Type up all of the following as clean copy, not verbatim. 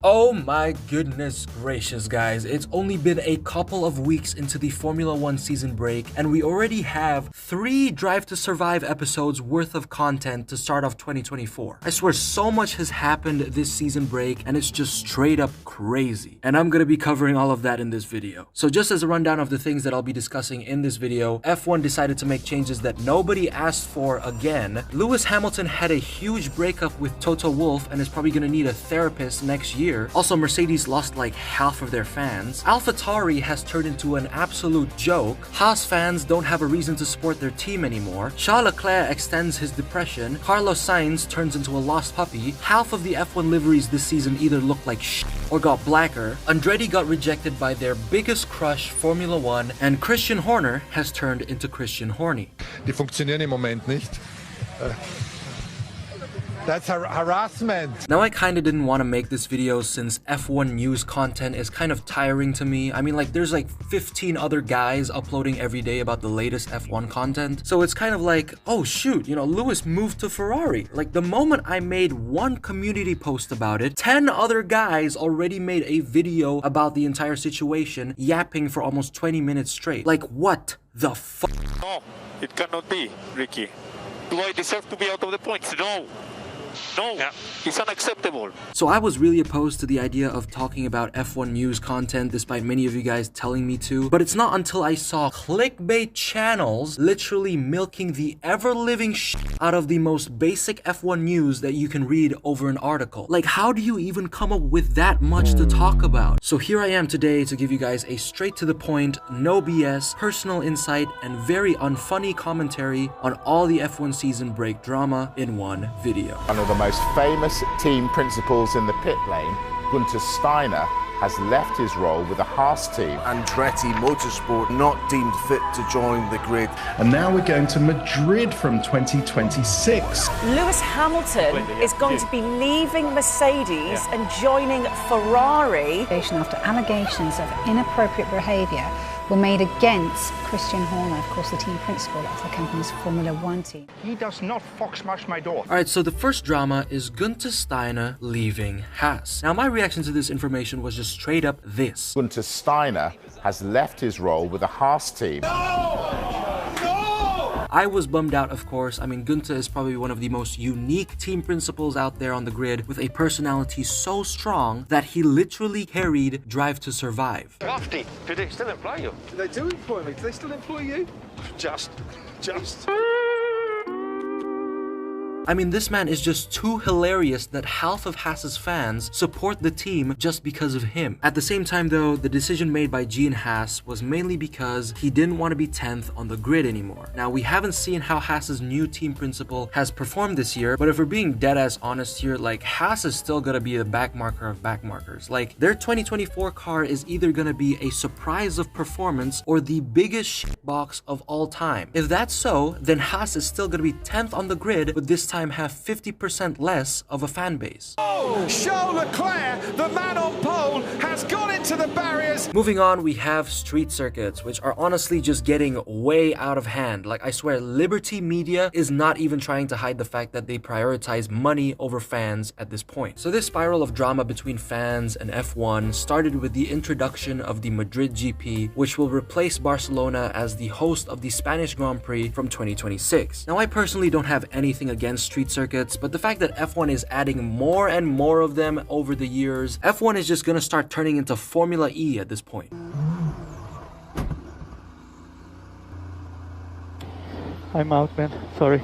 Oh my goodness gracious, guys. It's only been a couple of weeks into the Formula 1 season break, and we already have 3 Drive to Survive episodes worth of content to start off 2024. I swear so much has happened this season break, and it's just straight up crazy. And I'm gonna be covering all of that in this video. So just as a rundown of the things that I'll be discussing in this video, F1 decided to make changes that nobody asked for again. Lewis Hamilton had a huge breakup with Toto Wolff and is probably gonna need a therapist next year. Also, Mercedes lost like half of their fans. AlphaTauri has turned into an absolute joke. Haas fans don't have a reason to support their team anymore. Charles Leclerc extends his depression. Carlos Sainz turns into a lost puppy. Half of the F1 liveries this season either look like shit or got blacker. Andretti got rejected by their biggest crush, Formula 1, and Christian Horner has turned into Christian Horny. Die funktionieren im Moment nicht. That's harassment. Now, I kinda didn't want to make this video since F1 news content is kind of tiring to me. I mean, like, there's like 15 other guys uploading every day about the latest F1 content. So it's kind of like, oh shoot, you know, Lewis moved to Ferrari. Like, the moment I made one community post about it, 10 other guys already made a video about the entire situation, yapping for almost 20 minutes straight. Like, what the fuck? No, it cannot be, Ricky. Do I deserve to be out of the points? No. No, yeah. It's unacceptable. So I was really opposed to the idea of talking about F1 news content, despite many of you guys telling me to. But it's not until I saw clickbait channels literally milking the ever-living shit out of the most basic F1 news that you can read over an article. Like, how do you even come up with that much to talk about? So here I am today to give you guys a straight-to-the-point, no BS, personal insight, and very unfunny commentary on all the F1 season break drama in one video. One of the most famous team principals in the pit lane, Gunther Steiner, has left his role with the Haas team. Andretti Motorsport not deemed fit to join the grid. And now we're going to Madrid from 2026. Lewis Hamilton is going to be leaving Mercedes and joining Ferrari. After allegations of inappropriate behaviour were made against Christian Horner, of course the team principal of the company's Formula 1 team. He does not fox smash my door. Alright, so the first drama is Gunther Steiner leaving Haas. Now, my reaction to this information was just straight up this. Gunther Steiner has left his role with the Haas team. I was bummed out, of course. I mean, Gunther is probably one of the most unique team principals out there on the grid, with a personality so strong that he literally carried Drive to Survive. Crafty, do they still employ you? Do they do employ me? Do they still employ you? Just. I mean, this man is just too hilarious that half of Haas's fans support the team just because of him. At the same time though, the decision made by Gene Haas was mainly because he didn't want to be 10th on the grid anymore. Now, we haven't seen how Haas's new team principal has performed this year, but if we're being dead ass honest here, like, Haas is still gonna be the backmarker of backmarkers. Like, their 2024 car is either gonna be a surprise of performance or the biggest shitbox of all time. If that's so, then Haas is still gonna be 10th on the grid, but this time have 50% less of a fan base. Oh, Charles Leclerc, the man on pole, has gone into the barriers. Moving on, we have street circuits, which are honestly just getting way out of hand. Like, I swear, Liberty Media is not even trying to hide the fact that they prioritize money over fans at this point. So this spiral of drama between fans and F1 started with the introduction of the Madrid GP, which will replace Barcelona as the host of the Spanish Grand Prix from 2026. Now, I personally don't have anything against street circuits, but the fact that F1 is adding more and more of them over the years, F1 is just gonna start turning into Formula E at this point. I'm out, man. Sorry.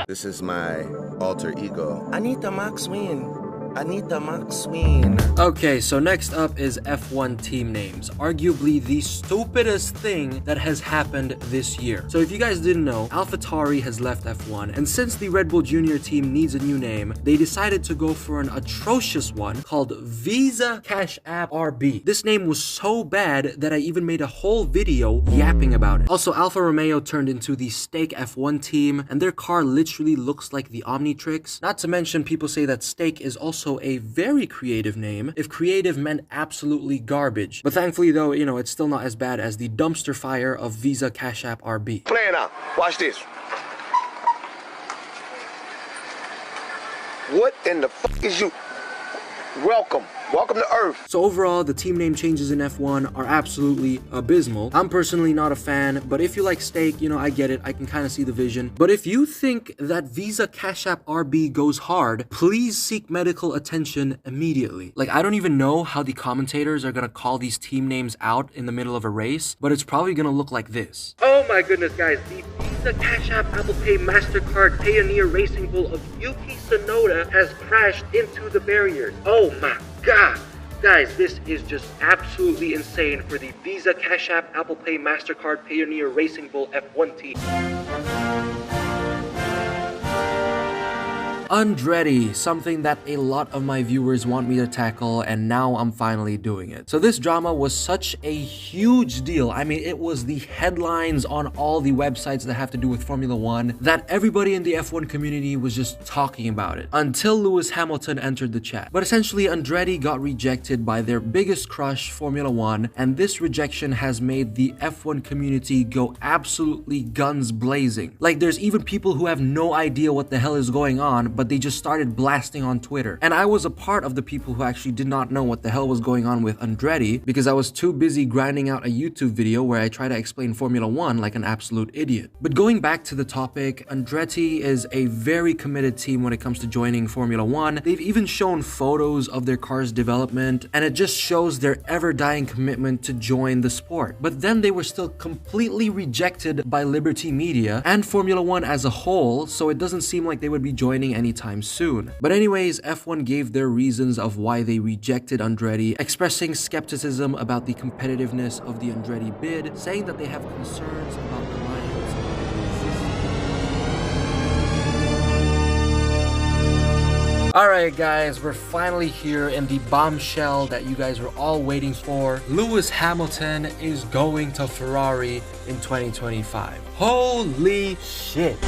This is my alter ego. Anita Maxwin. Anita Maxwin. Okay, so next up is F1 team names, arguably the stupidest thing that has happened this year. So if you guys didn't know, AlphaTauri has left F1, and since the Red Bull Junior team needs a new name, they decided to go for an atrocious one called Visa Cash App RB. This name was so bad that I even made a whole video yapping about it. Also, Alfa Romeo turned into the Stake F1 team, and their car literally looks like the Omnitrix. Not to mention, people say that Stake is also a very creative name, if creative meant absolutely garbage. But thankfully though, you know, it's still not as bad as the dumpster fire of Visa Cash App RB. Play it out. Watch this. What in the fuck is you? Welcome. Welcome to Earth. So overall, the team name changes in F1 are absolutely abysmal. I'm personally not a fan, but if you like steak, you know, I get it. I can kind of see the vision. But if you think that Visa Cash App RB goes hard, please seek medical attention immediately. Like, I don't even know how the commentators are gonna call these team names out in the middle of a race, but it's probably gonna look like this. Oh my goodness, guys, the Visa Cash App Apple Pay MasterCard Payoneer Racing Bull of Yuki Tsunoda has crashed into the barriers. Oh my God. Guys, this is just absolutely insane for the Visa Cash App Apple Pay MasterCard Payoneer Racing Bull F1T. Andretti, something that a lot of my viewers want me to tackle, and now I'm finally doing it. So this drama was such a huge deal. I mean, it was the headlines on all the websites that have to do with Formula One that everybody in the F1 community was just talking about it until Lewis Hamilton entered the chat. But essentially, Andretti got rejected by their biggest crush, Formula One, and this rejection has made the F1 community go absolutely guns blazing. Like, there's even people who have no idea what the hell is going on, but they just started blasting on Twitter. And I was a part of the people who actually did not know what the hell was going on with Andretti because I was too busy grinding out a YouTube video where I try to explain Formula One like an absolute idiot. But going back to the topic, Andretti is a very committed team when it comes to joining Formula One. They've even shown photos of their car's development, and it just shows their ever-dying commitment to join the sport. But then they were still completely rejected by Liberty Media and Formula One as a whole, so it doesn't seem like they would be joining anytime soon. But anyways, F1 gave their reasons of why they rejected Andretti, expressing skepticism about the competitiveness of the Andretti bid, saying that they have concerns about reliance on. Alright guys, we're finally here in the bombshell that you guys were all waiting for. Lewis Hamilton is going to Ferrari in 2025. Holy shit!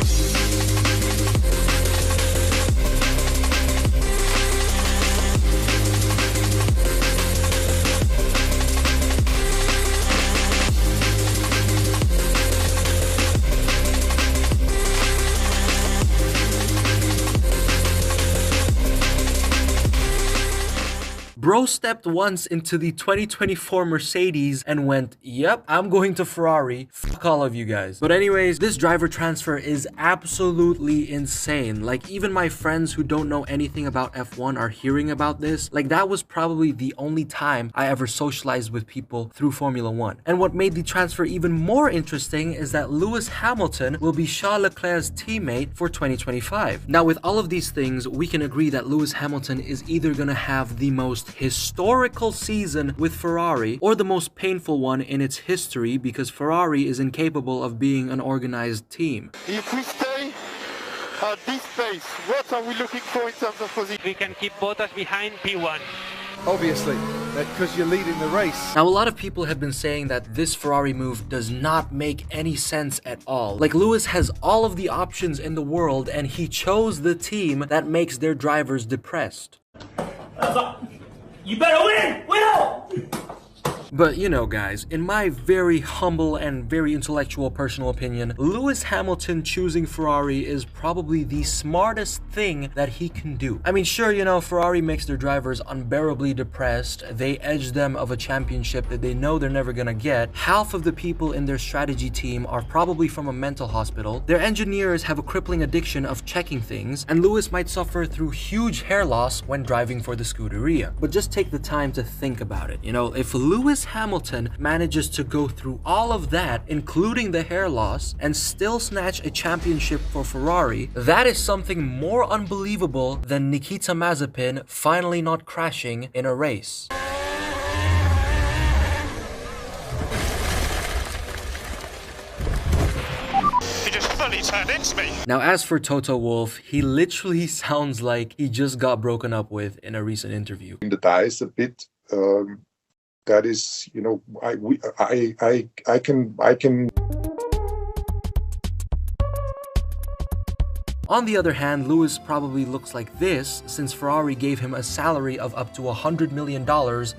Bro stepped once into the 2024 Mercedes and went, yep, I'm going to Ferrari. Fuck all of you guys. But anyways, this driver transfer is absolutely insane. Like, even my friends who don't know anything about F1 are hearing about this. Like, that was probably the only time I ever socialized with people through Formula One. And what made the transfer even more interesting is that Lewis Hamilton will be Charles Leclerc's teammate for 2025. Now, with all of these things, we can agree that Lewis Hamilton is either gonna have the most historical season with Ferrari or the most painful one in its history because Ferrari is incapable of being an organized team. If we stay at this pace, what are we looking for in terms of position? We can keep Bottas behind P1. Obviously, because you're leading the race. Now, a lot of people have been saying that this Ferrari move does not make any sense at all. Like, Lewis has all of the options in the world and he chose the team that makes their drivers depressed. You better win! Win out! But you know guys, in my very humble and very intellectual personal opinion, Lewis Hamilton choosing Ferrari is probably the smartest thing that he can do. I mean, sure, you know, Ferrari makes their drivers unbearably depressed. They edge them of a championship that they know they're never gonna get. Half of the people in their strategy team are probably from a mental hospital. Their engineers have a crippling addiction of checking things, and Lewis might suffer through huge hair loss when driving for the Scuderia. But just take the time to think about it. You know, if Lewis Hamilton manages to go through all of that, including the hair loss, and still snatch a championship for Ferrari, that is something more unbelievable than Nikita Mazepin finally not crashing in a race. He just fully turned into me. Now, as for Toto Wolff, he literally sounds like he just got broken up with in a recent interview. In the dice a bit. That is, you know, I can On the other hand, Lewis probably looks like this since Ferrari gave him a salary of up to $100 million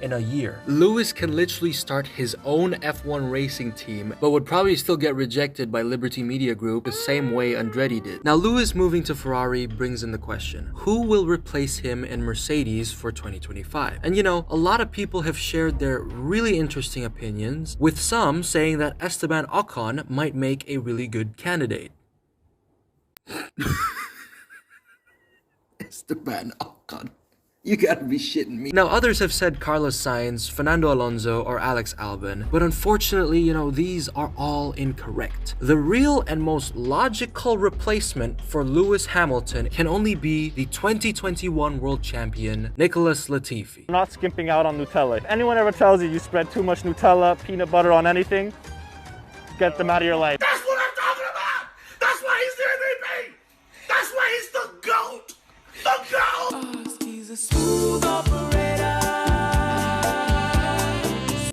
in a year. Lewis can literally start his own F1 racing team, but would probably still get rejected by Liberty Media Group the same way Andretti did. Now, Lewis moving to Ferrari brings in the question, who will replace him in Mercedes for 2025? And you know, a lot of people have shared their really interesting opinions, with some saying that Esteban Ocon might make a really good candidate. Esteban Ocon. You gotta be shitting me. Now, others have said Carlos Sainz, Fernando Alonso, or Alex Albon, but unfortunately, you know, these are all incorrect. The real and most logical replacement for Lewis Hamilton can only be the 2021 world champion, Nicholas Latifi. I'm not skimping out on Nutella. If anyone ever tells you spread too much Nutella, peanut butter on anything, get them out of your life. That's what I'm talking about! That's why he's the MVP! That's why he's the GOAT! The GOAT! He's a smooth operator.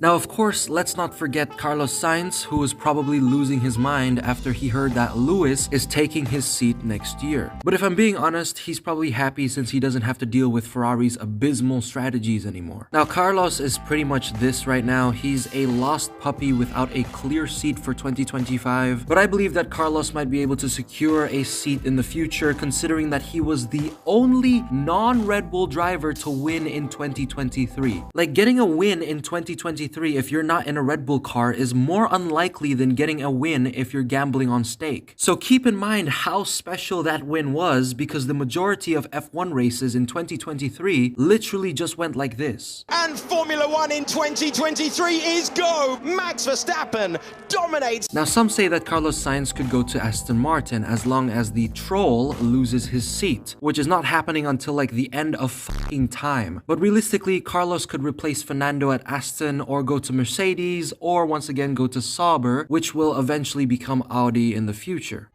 Now, of course, let's not forget Carlos Sainz, who was probably losing his mind after he heard that Lewis is taking his seat next year. But if I'm being honest, he's probably happy since he doesn't have to deal with Ferrari's abysmal strategies anymore. Now, Carlos is pretty much this right now. He's a lost puppy without a clear seat for 2025. But I believe that Carlos might be able to secure a seat in the future, considering that he was the only non-Red Bull driver to win in 2023. Like, getting a win in 2023 if you're not in a Red Bull car is more unlikely than getting a win if you're gambling on stake. So keep in mind how special that win was, because the majority of F1 races in 2023 literally just went like this. And Formula One in 2023 is go! Max Verstappen dominates! Now, some say that Carlos Sainz could go to Aston Martin as long as the troll loses his seat, which is not happening until like the end of fucking time. But realistically, Carlos could replace Fernando at Aston, or go to Mercedes, or once again go to Sauber, which will eventually become Audi in the future.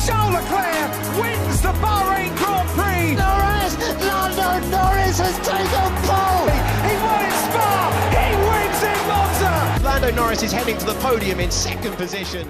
Charles Leclerc wins the Bahrain Grand Prix! Lando Norris has taken pole! He won in Spa! He wins in Monza! Lando Norris is heading to the podium in second position.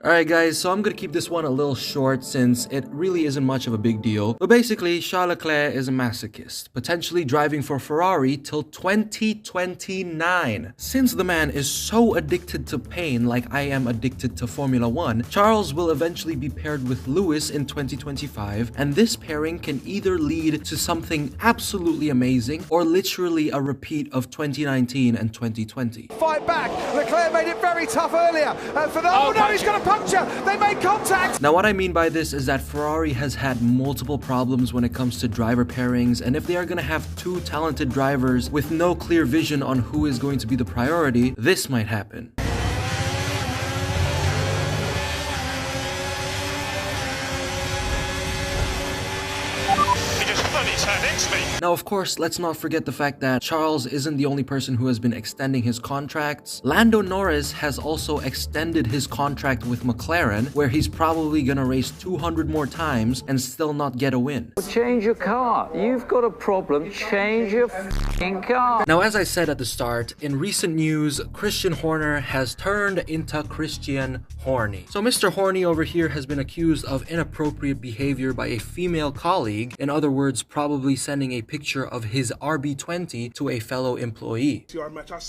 Alright guys, so I'm gonna keep this one a little short since it really isn't much of a big deal. But basically, Charles Leclerc is a masochist, potentially driving for Ferrari till 2029. Since the man is so addicted to pain like I am addicted to Formula 1, Charles will eventually be paired with Lewis in 2025, and this pairing can either lead to something absolutely amazing or literally a repeat of 2019 and 2020. Fight back! Leclerc made it very tough earlier. Oh no, he's got a puncture! They made contact! Now, what I mean by this is that Ferrari has had multiple problems when it comes to driver pairings, and if they are going to have two talented drivers with no clear vision on who is going to be the priority, this might happen. Now, of course, let's not forget the fact that Charles isn't the only person who has been extending his contracts. Lando Norris has also extended his contract with McLaren, where he's probably gonna race 200 more times and still not get a win. Change your car. You've got a problem. Change your f***ing car. Now, as I said at the start, in recent news, Christian Horner has turned into Christian Horny. So Mr. Horny over here has been accused of inappropriate behavior by a female colleague. In other words, probably sending a picture of his RB20 to a fellow employee.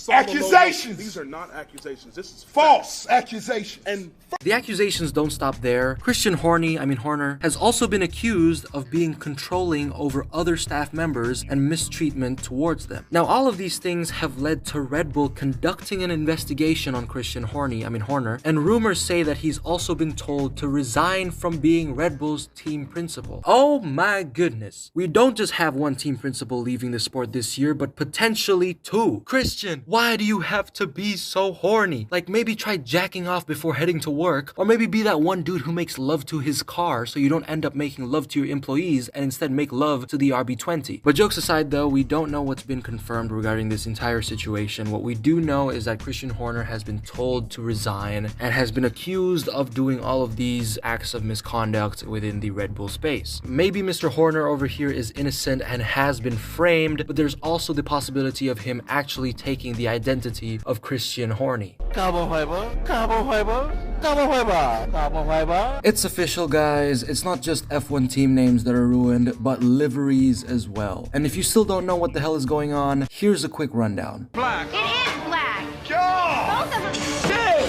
Accusations! These are not accusations. This is false accusations. And the accusations don't stop there. Christian Horner has also been accused of being controlling over other staff members and mistreatment towards them. Now, all of these things have led to Red Bull conducting an investigation on Christian Horner, and rumors say that he's also been told to resign from being Red Bull's team principal. Oh my goodness. We don't just have one team principal leaving the sport this year, but potentially two. Christian, why do you have to be so horny? Like, maybe try jacking off before heading to work, or maybe be that one dude who makes love to his car so you don't end up making love to your employees and instead make love to the RB20. But jokes aside though, we don't know what's been confirmed regarding this entire situation. What we do know is that Christian Horner has been told to resign and has been accused of doing all of these acts of misconduct within the Red Bull space. Maybe Mr. Horner over here is in innocent and has been framed, but there's also the possibility of him actually taking the identity of Christian Horner. It's official, guys. It's not just F1 team names that are ruined, but liveries as well. And if you still don't know what the hell is going on, here's a quick rundown. Black. It is black. God. Both of them. Sick.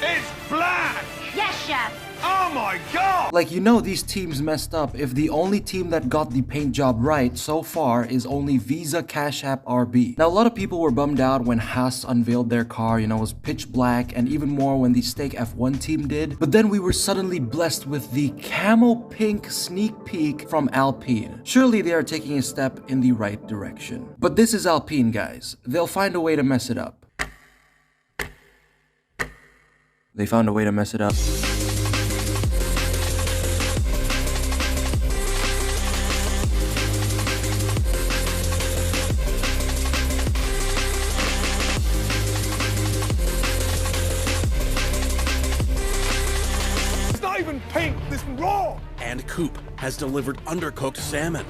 It's black. Yes, chef. Oh my god! Like, you know these teams messed up if the only team that got the paint job right so far is only Visa Cash App RB. Now, a lot of people were bummed out when Haas unveiled their car, you know, it was pitch black, and even more when the Stake F1 team did. But then we were suddenly blessed with the camo pink sneak peek from Alpine. Surely they are taking a step in the right direction. But this is Alpine, guys. They'll find a way to mess it up. They found a way to mess it up. It's not even pink, this raw! And Coop has delivered undercooked salmon.